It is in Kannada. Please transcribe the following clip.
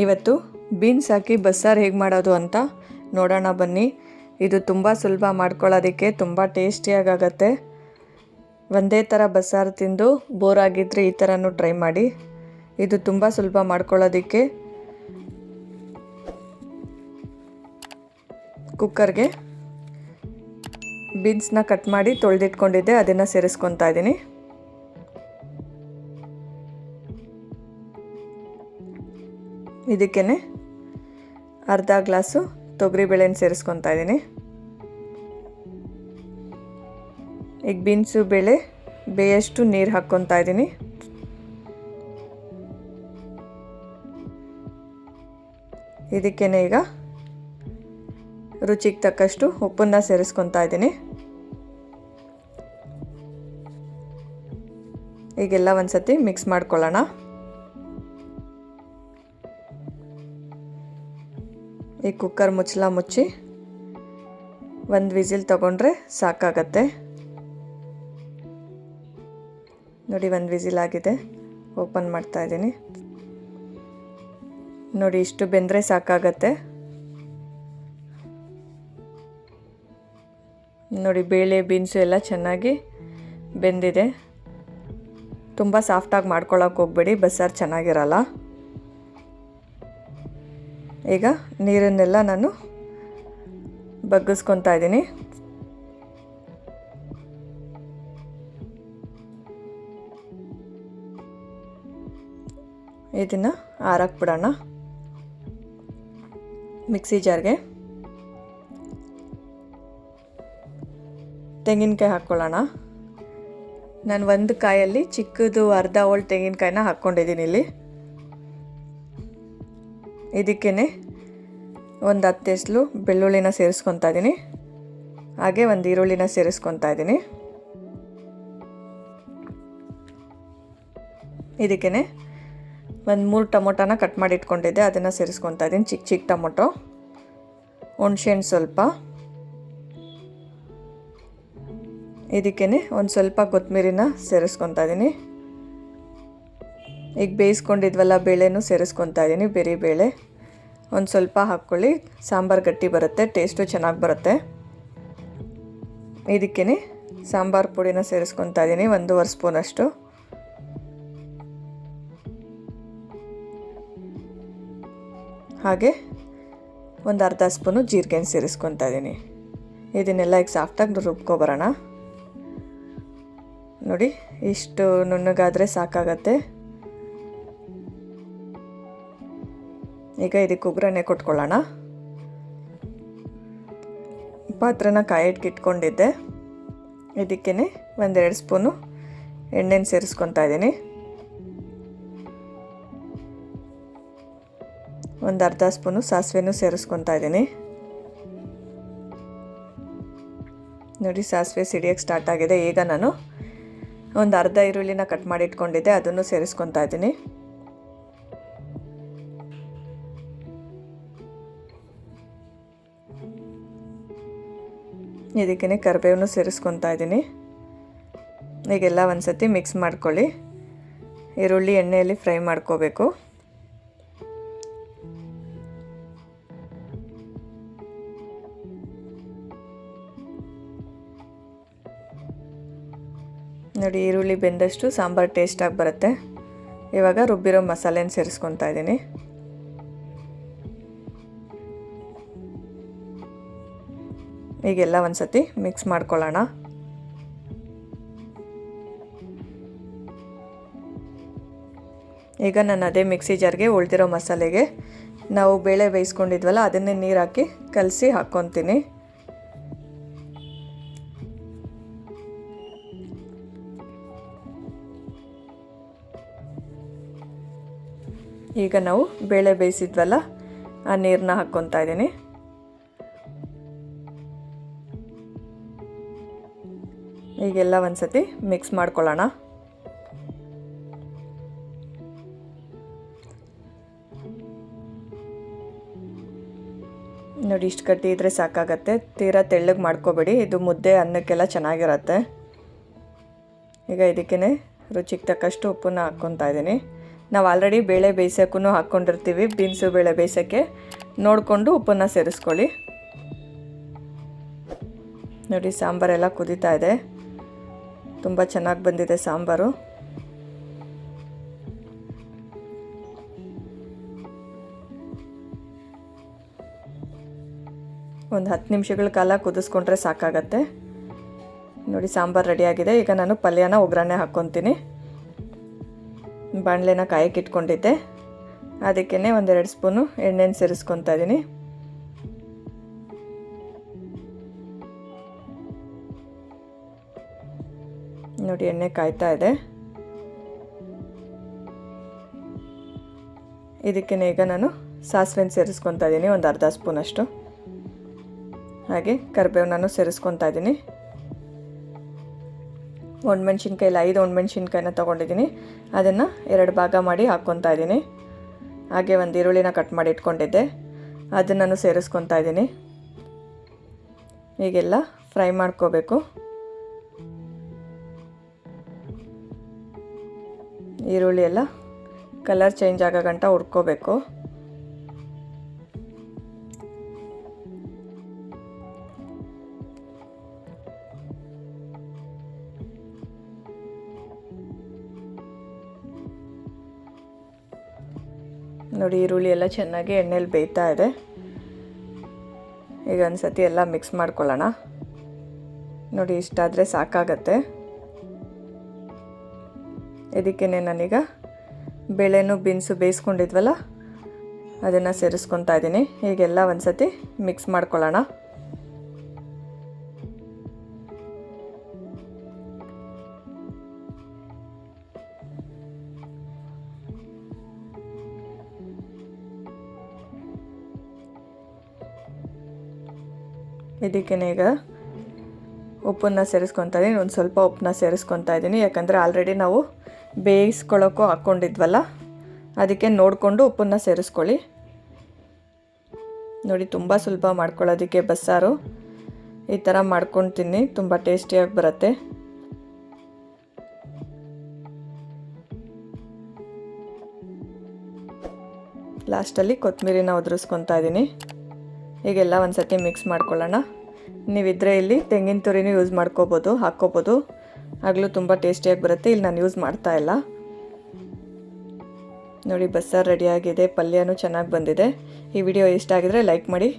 ಇವತ್ತು ಬೀನ್ಸ್ ಹಾಕಿ ಬಸ್ಸಾರು ಹೇಗೆ ಮಾಡೋದು ಅಂತ ನೋಡೋಣ ಬನ್ನಿ. ಇದು ತುಂಬ ಸುಲಭ ಮಾಡ್ಕೊಳ್ಳೋದಕ್ಕೆ, ತುಂಬ ಟೇಸ್ಟಿಯಾಗತ್ತೆ. ಒಂದೇ ಥರ ಬಸ್ಸಾರು ತಿಂದು ಬೋರ್ ಆಗಿದ್ದರೆ ಈ ಥರನೂ ಟ್ರೈ ಮಾಡಿ. ಇದು ತುಂಬ ಸುಲಭ ಮಾಡ್ಕೊಳ್ಳೋದಕ್ಕೆ. ಕುಕ್ಕರ್ಗೆ ಬೀನ್ಸ್ನ ಕಟ್ ಮಾಡಿ ತೊಳೆದಿಟ್ಕೊಂಡಿದ್ದೆ, ಅದನ್ನು ಸೇರಿಸ್ಕೊತಾ ಇದ್ದೀನಿ. ಇದಕ್ಕೇ ಅರ್ಧ ಗ್ಲಾಸು ತೊಗರಿಬೇಳೆನ ಸೇರಿಸ್ಕೊತಾ ಇದ್ದೀನಿ. ಈಗ ಬೀನ್ಸು ಬೇಳೆ ಬೇಯಷ್ಟು ನೀರು ಹಾಕ್ಕೊತಾ ಇದ್ದೀನಿ. ಇದಕ್ಕೇ ಈಗ ರುಚಿಗೆ ತಕ್ಕಷ್ಟು ಉಪ್ಪನ್ನು ಸೇರಿಸ್ಕೊತಾ ಇದ್ದೀನಿ. ಈಗೆಲ್ಲ ಒಂದ್ಸತಿ ಮಿಕ್ಸ್ ಮಾಡ್ಕೊಳ್ಳೋಣ. ಈ ಕುಕ್ಕರ್ ಮುಚ್ಚಳ ಮುಚ್ಚಿ ಒಂದು ವಿಸಿಲ್ ತಗೊಂಡ್ರೆ ಸಾಕಾಗತ್ತೆ. ನೋಡಿ, ಒಂದು ವಿಸಿಲ್ ಆಗಿದೆ. ಓಪನ್ ಮಾಡ್ತಾ ಇದ್ದೀನಿ. ನೋಡಿ, ಇಷ್ಟು ಬೆಂದರೆ ಸಾಕಾಗತ್ತೆ. ನೋಡಿ, ಬೇಳೆ ಬೀನ್ಸು ಎಲ್ಲ ಚೆನ್ನಾಗಿ ಬೆಂದಿದೆ. ತುಂಬ ಸಾಫ್ಟಾಗಿ ಮಾಡ್ಕೊಳ್ಳೋಕೆ ಹೋಗಬೇಡಿ, ಬಸ್ಸಾರು ಚೆನ್ನಾಗಿರಲ್ಲ. ಈಗ ನೀರನ್ನೆಲ್ಲ ನಾನು ಬಗ್ಗಿಸ್ಕೊತಾ ಇದ್ದೀನಿ. ಇದನ್ನು ಆರಕ್ಕೆ ಬಿಡೋಣ. ಮಿಕ್ಸಿ ಜಾರ್ಗೆ ತೆಂಗಿನಕಾಯಿ ಹಾಕ್ಕೊಳ್ಳೋಣ. ನಾನು ಒಂದು ಕಾಯಲ್ಲಿ ಚಿಕ್ಕದು ಅರ್ಧ ಹೋಳು ತೆಂಗಿನಕಾಯಿನ ಹಾಕ್ಕೊಂಡಿದ್ದೀನಿ ಇಲ್ಲಿ. ಇದಕ್ಕೇ ಒಂದು 10 ಎಸಳು ಬೆಳ್ಳುಳ್ಳಿನ ಸೇರಿಸ್ಕೊತಾ ಇದ್ದೀನಿ. ಹಾಗೆ ಒಂದು ಈರುಳ್ಳಿನ ಸೇರಿಸ್ಕೊತಾ ಇದ್ದೀನಿ. ಇದಕ್ಕೇ ಒಂದು 3 ಟೊಮೊಟೊನ ಕಟ್ ಮಾಡಿ ಇಟ್ಕೊಂಡಿದ್ದೆ, ಅದನ್ನು ಸೇರಿಸ್ಕೊತಾ ಇದ್ದೀನಿ. ಚಿಕ್ಕ ಚಿಕ್ಕ ಟೊಮೊಟೊ, ಹುಣಸೆಹಣ್ಣು ಸ್ವಲ್ಪ. ಇದಕ್ಕೇ ಒಂದು ಸ್ವಲ್ಪ ಕೊತ್ತಂಬರಿನ ಸೇರಿಸ್ಕೊತಾ ಇದ್ದೀನಿ. ಈಗ ಬೇಯಿಸ್ಕೊಂಡಿದ್ವಲ್ಲ ಬೇಳೆನೂ ಸೇರಿಸ್ಕೊತಾ ಇದ್ದೀನಿ. ಬೇರೆ ಬೇಳೆ ಒಂದು ಸ್ವಲ್ಪ ಹಾಕ್ಕೊಳ್ಳಿ, ಸಾಂಬಾರು ಗಟ್ಟಿ ಬರುತ್ತೆ, ಟೇಸ್ಟು ಚೆನ್ನಾಗಿ ಬರುತ್ತೆ. ಇದಕ್ಕೇ ಸಾಂಬಾರು ಪುಡಿನ ಸೇರಿಸ್ಕೊತಾ ಇದ್ದೀನಿ, 1.5 ಸ್ಪೂನಷ್ಟು. ಹಾಗೆ ಒಂದು ಅರ್ಧ ಸ್ಪೂನು ಜೀರಿಗೆನ ಸೇರಿಸ್ಕೊತಾ ಇದ್ದೀನಿ. ಇದನ್ನೆಲ್ಲ ಈಗ ಸಾಫ್ಟಾಗಿ ರುಬ್ಕೊಬರೋಣ. ನೋಡಿ, ಇಷ್ಟು ನುಣ್ಣಗಾದರೆ ಸಾಕಾಗತ್ತೆ. ಈಗ ಇದಕ್ಕೆ ಒಗ್ಗರಣೆ ಕೊಟ್ಕೊಳ್ಳೋಣ. ಪಾತ್ರನ ಕಾಯಿಟ್ಕಿಟ್ಕೊಂಡಿದ್ದೆ. ಇದಕ್ಕೇ 1-2 ಸ್ಪೂನು ಎಣ್ಣೆನ ಸೇರಿಸ್ಕೊತಾ ಇದ್ದೀನಿ. ಒಂದು ಅರ್ಧ ಸ್ಪೂನು ಸಾಸಿವೆನೂ ಸೇರಿಸ್ಕೊತಾ ಇದ್ದೀನಿ. ನೋಡಿ, ಸಾಸಿವೆ ಸಿಡಿಯೋಕ್ಕೆ ಸ್ಟಾರ್ಟ್ ಆಗಿದೆ. ಈಗ ನಾನು ಒಂದು ಅರ್ಧ ಈರುಳ್ಳಿನ ಕಟ್ ಮಾಡಿ ಇಟ್ಕೊಂಡಿದ್ದೆ, ಅದನ್ನು ಸೇರಿಸ್ಕೊತಾ ಇದ್ದೀನಿ. ಇದಕ್ಕೇ ಕರಿಬೇವನ್ನು ಸೇರಿಸ್ಕೊತಾ ಇದ್ದೀನಿ. ಈಗೆಲ್ಲ ಒಂದ್ಸತಿ ಮಿಕ್ಸ್ ಮಾಡ್ಕೊಳ್ಳಿ. ಈರುಳ್ಳಿ ಎಣ್ಣೆಯಲ್ಲಿ ಫ್ರೈ ಮಾಡ್ಕೋಬೇಕು. ನೋಡಿ, ಈರುಳ್ಳಿ ಬೆಂದಷ್ಟು ಸಾಂಬಾರು ಟೇಸ್ಟಾಗಿ ಬರುತ್ತೆ. ಇವಾಗ ರುಬ್ಬಿರೋ ಮಸಾಲೆನ ಸೇರಿಸ್ಕೊತಾ ಇದ್ದೀನಿ. ಈಗೆಲ್ಲ ಒಂದ್ಸತಿ ಮಿಕ್ಸ್ ಮಾಡ್ಕೊಳ್ಳೋಣ. ಈಗ ನಾನು ಅದೇ ಮಿಕ್ಸಿ ಜಾರ್ಗೆ ಉಳಿದಿರೋ ಮಸಾಲೆಗೆ ನಾವು ಬೇಳೆ ಬೇಯಿಸ್ಕೊಂಡಿದ್ವಲ್ಲ ಅದನ್ನೇ ನೀರು ಹಾಕಿ ಕಲಸಿ ಹಾಕ್ಕೊತೀನಿ. ಈಗ ನಾವು ಬೇಳೆ ಬೇಯಿಸಿದ್ವಲ್ಲ ಆ ನೀರನ್ನ ಹಾಕ್ಕೊತಾ ಇದ್ದೀನಿ. ಈಗೆಲ್ಲ ಒಂದ್ಸತಿ ಮಿಕ್ಸ್ ಮಾಡ್ಕೊಳ್ಳೋಣ. ನೋಡಿ, ಇಷ್ಟು ಗಟ್ಟಿ ಇದ್ದರೆ ಸಾಕಾಗತ್ತೆ. ತೀರಾ ತೆಳ್ಳಗೆ ಮಾಡ್ಕೋಬೇಡಿ, ಇದು ಮುದ್ದೆ ಅನ್ನಕ್ಕೆಲ್ಲ ಚೆನ್ನಾಗಿರುತ್ತೆ. ಈಗ ಇದಕ್ಕೇ ರುಚಿಗೆ ತಕ್ಕಷ್ಟು ಉಪ್ಪನ್ನು ಹಾಕ್ಕೊತಾ ಇದ್ದೀನಿ. ನಾವು ಆಲ್ರೆಡಿ ಬೇಳೆ ಬೇಯಿಸೋಕ್ಕೂ ಹಾಕ್ಕೊಂಡಿರ್ತೀವಿ, ಬೀನ್ಸು ಬೇಳೆ ಬೇಯಿಸೋಕ್ಕೆ. ನೋಡಿಕೊಂಡು ಉಪ್ಪನ್ನು ಸೇರಿಸ್ಕೊಳ್ಳಿ. ನೋಡಿ ಸಾಂಬಾರೆಲ್ಲ ಕುದೀತಾ ಇದೆ, ತುಂಬ ಚೆನ್ನಾಗಿ ಬಂದಿದೆ ಸಾಂಬಾರು. ಒಂದು 10 ನಿಮಿಷಗಳ ಕಾಲ ಕುದಿಸ್ಕೊಂಡ್ರೆ ಸಾಕಾಗತ್ತೆ. ನೋಡಿ ಸಾಂಬಾರು ರೆಡಿಯಾಗಿದೆ. ಈಗ ನಾನು ಪಲ್ಯನ ಒಗ್ಗರಣೆ ಹಾಕ್ಕೊತೀನಿ. ಬಾಣಲೆನ ಕಾಯಕ್ಕೆ ಇಟ್ಕೊಂಡಿದ್ದೆ, ಅದಕ್ಕೇ 1-2 ಸ್ಪೂನು ಎಣ್ಣೆನ ಸೇರಿಸ್ಕೊತಾ ಇದ್ದೀನಿ. ನೋಡಿ ಎಣ್ಣೆ ಕಾಯ್ತಾ ಇದೆ. ಇದಕ್ಕೆ ಈಗ ನಾನು ಸಾಸಿವೆನ ಸೇರಿಸ್ಕೊತಾ ಇದ್ದೀನಿ, ಒಂದು ಅರ್ಧ ಸ್ಪೂನಷ್ಟು. ಹಾಗೆ ಕರಿಬೇವನೂ ಸೇರಿಸ್ಕೊತಾ ಇದ್ದೀನಿ. ಒಣಮೆಣ್ಸಿನ್ಕಾಯಿ 5 ಒಣಮೆಣ್ಸಿನ್ಕಾಯಿನ ತೊಗೊಂಡಿದ್ದೀನಿ, ಅದನ್ನು 2 ಭಾಗ ಮಾಡಿ ಹಾಕ್ಕೊತಾ ಇದ್ದೀನಿ. ಹಾಗೆ ಒಂದು ಈರುಳ್ಳಿನ ಕಟ್ ಮಾಡಿ ಇಟ್ಕೊಂಡಿದ್ದೆ, ಅದನ್ನು ಸೇರಿಸ್ಕೊತಾ ಇದ್ದೀನಿ. ಹೀಗೆಲ್ಲ ಫ್ರೈ ಮಾಡ್ಕೋಬೇಕು. ಈರುಳ್ಳಿ ಎಲ್ಲ ಕಲರ್ ಚೇಂಜ್ ಆಗೋ ಗಂಟ ಹುರ್ಕೋಬೇಕು. ನೋಡಿ ಈರುಳ್ಳಿ ಎಲ್ಲ ಚೆನ್ನಾಗಿ ಎಣ್ಣೆಲಿ ಬೇಯ್ತಾ ಇದೆ. ಈಗ ಒಂದು ಸತಿ ಎಲ್ಲ ಮಿಕ್ಸ್ ಮಾಡ್ಕೊಳ್ಳೋಣ. ನೋಡಿ ಇಷ್ಟಾದರೆ ಸಾಕಾಗತ್ತೆ. ಇದಕ್ಕೇ ನಾನೀಗ ಬೇಳೆನೂ ಬೀನ್ಸು ಬೇಯಿಸ್ಕೊಂಡಿದ್ವಲ್ಲ ಅದನ್ನು ಸೇರಿಸ್ಕೊತಾ ಇದ್ದೀನಿ. ಹೀಗೆಲ್ಲ ಒಂದು ಸತಿ ಮಿಕ್ಸ್ ಮಾಡ್ಕೊಳ್ಳೋಣ. ಇದಕ್ಕೇ ಈಗ ಉಪ್ಪನ್ನು ಸೇರಿಸ್ಕೊತಾ ಇದ್ದೀನಿ. ಒಂದು ಸ್ವಲ್ಪ ಉಪ್ಪನ್ನ ಸೇರಿಸ್ಕೊತಾ ಇದ್ದೀನಿ, ಯಾಕಂದರೆ ಆಲ್ರೆಡಿ ನಾವು ಬೇಯಿಸ್ಕೊಳ್ಳೋಕ್ಕೂ ಹಾಕ್ಕೊಂಡಿದ್ವಲ್ಲ, ಅದಕ್ಕೆ ನೋಡಿಕೊಂಡು ಉಪ್ಪನ್ನು ಸೇರಿಸ್ಕೊಳ್ಳಿ. ನೋಡಿ ತುಂಬ ಸುಲಭ ಮಾಡ್ಕೊಳ್ಳೋದಕ್ಕೆ ಬಸ್ಸಾರು. ಈ ಥರ ಮಾಡ್ಕೊಂಡು ತಿನ್ನಿ, ತುಂಬ ಟೇಸ್ಟಿಯಾಗಿ ಬರುತ್ತೆ. ಲಾಸ್ಟಲ್ಲಿ ಕೊತ್ತಂಬರಿನ ಉದುರಿಸ್ಕೊತಾ ಇದ್ದೀನಿ. ಹೀಗೆಲ್ಲ ಒಂದು ಸತಿ ಮಿಕ್ಸ್ ಮಾಡ್ಕೊಳ್ಳೋಣ. ನೀವಿದ್ದರೆ ಇಲ್ಲಿ ತೆಂಗಿನ ತುರಿನೂ ಯೂಸ್ ಹಾಕ್ಕೋಬೋದು, ಆಗಲೂ ತುಂಬ ಟೇಸ್ಟಿಯಾಗಿ ಬರುತ್ತೆ. ಇಲ್ಲಿ ನಾನು ಯೂಸ್ ಮಾಡ್ತಾ ಇಲ್ಲ. ನೋಡಿ ಬಸ್ಸಾರು ರೆಡಿಯಾಗಿದೆ, ಪಲ್ಯನೂ ಚೆನ್ನಾಗಿ ಬಂದಿದೆ. ಈ ವಿಡಿಯೋ ಇಷ್ಟ ಆಗಿದರೆ ಲೈಕ್ ಮಾಡಿ.